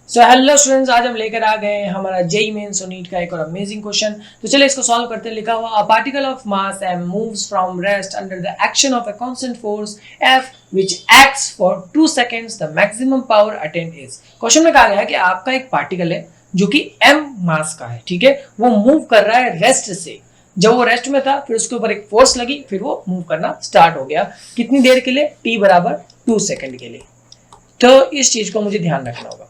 So hello students, आज हम लेकर आ गए हमारा जेई मेंस और नीट का एक और अमेजिंग क्वेश्चन। तो चलिए इसको सॉल्व करते हैं। लिखा हुआ a particle of mass m moves from rest under the action of a constant force f which acts for 2 seconds the maximum power attained is। Question में कहा गया है कि आपका एक पार्टिकल है जो कि m मास का है, ठीक है, वो मूव कर रहा है रेस्ट से। जब वो रेस्ट में था फिर उसके ऊपर एक फोर्स लगी, फिर वो मूव करना स्टार्ट हो गया। कितनी देर के लिए? t बराबर 2 सेकंड के लिए। तो इस चीज को मुझे ध्यान रखना होगा।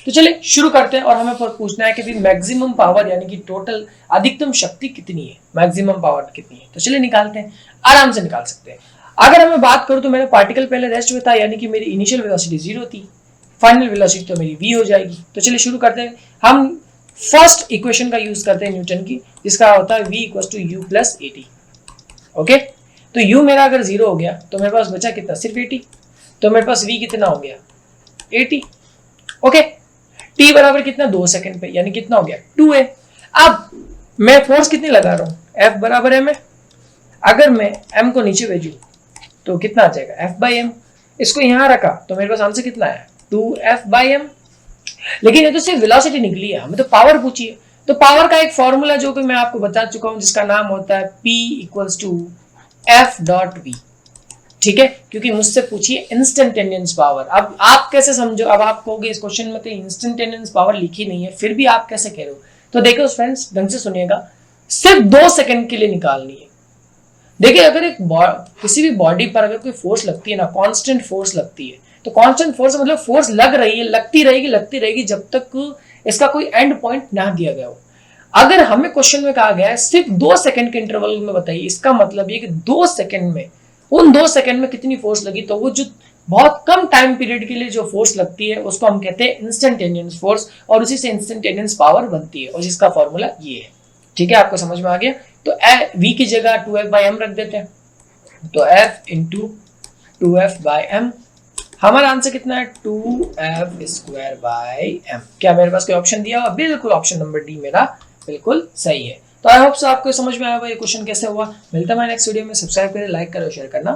तो चलिए शुरू करते हैं और हमें पूछना है कि मैक्सिमम पावर यानी कि टोटल अधिकतम शक्ति कितनी है, मैक्सिमम पावर कितनी है। तो चलिए निकालते हैं, आराम से निकाल सकते हैं। अगर मैं बात करूं तो मेरा पार्टिकल पहले रेस्ट में था, यानी कि मेरी इनिशियल वेलोसिटी 0 थी, फाइनल वेलोसिटी तो मेरी v हो जाएगी। तो चलिए शुरू करते हैं। हम फर्स्ट इक्वेशन का यूज करते हैं न्यूटन की, जिसका होता है v = u + at। ओके, तो u मेरा अगर 0 हो गया तो मेरे पास बचा कितना? सिर्फ 80। तो मेरे पास v कितना हो गया? 80। ओके, t बराबर कितना? 2 सेकंड पे, यानी कितना हो गया? 2a। अब मैं फोर्स कितनी लगा रहा हूं? F बराबर m है। अगर मैं m को नीचे भेजू तो कितना आ जाएगा? F/m। इसको यहां रखा तो मेरे पास आंसर कितना आया? 2F/m। लेकिन ये तो सिर्फ वेलोसिटी निकली है, हमें तो पावर पूछी है। तो पावर का एक फॉर्मूला जो कि मैं आपको बता चुका हूं, जिसका नाम होता है P = F.V। ठीक है, क्योंकि मुझसे पूछिए इंस्टेंटेनियस पावर। अब आप कैसे समझो? अब आप कहोगे इस क्वेश्चन में कहीं इंस्टेंटेनियस पावर लिखी नहीं है, फिर भी आप कैसे कह रहे हो? तो देखो फ्रेंड्स, ढंग से सुनिएगा, सिर्फ 2 सेकंड के लिए निकालनी है। देखिए, अगर एक किसी भी बॉडी पर अगर कोई फोर्स लगती है ना, कांस्टेंट फोर्स लगती है, तो कांस्टेंट फोर्स मतलब फोर्स लग रही है, लगती रहेगी जब तक इसका कोई एंड पॉइंट ना दिया गया हो। अगर हमें क्वेश्चन में कहा गया है सिर्फ 2 सेकंड के इंटरवल में बताइए, इसका मतलब ये कि 2 सेकंड में, उन 2 सेकंड में कितनी फोर्स लगी। तो वो जो बहुत कम टाइम पीरियड के लिए जो फोर्स लगती है उसको हम कहते हैं इंस्टेंटेनियस फोर्स, और उसी से इंस्टेंटेनियस पावर बनती है, और जिसका फॉर्मूला ये है। ठीक है, आपको समझ में आ गया? तो v की जगह 2F/m रख देते हैं। तो F × 2F/m, हमारा आंसर कितना है? 2F²/m। क्या मेरे पास कोई ऑप्शन दिया हुआ? बिल्कुल, ऑप्शन नंबर डी मेरा बिल्कुल सही है। तो आई होप सो आपको समझ में आया होगा ये क्वेश्चन कैसे हुआ। मिलता है नेक्स्ट वीडियो में। सब्सक्राइब करें, लाइक करें और शेयर करना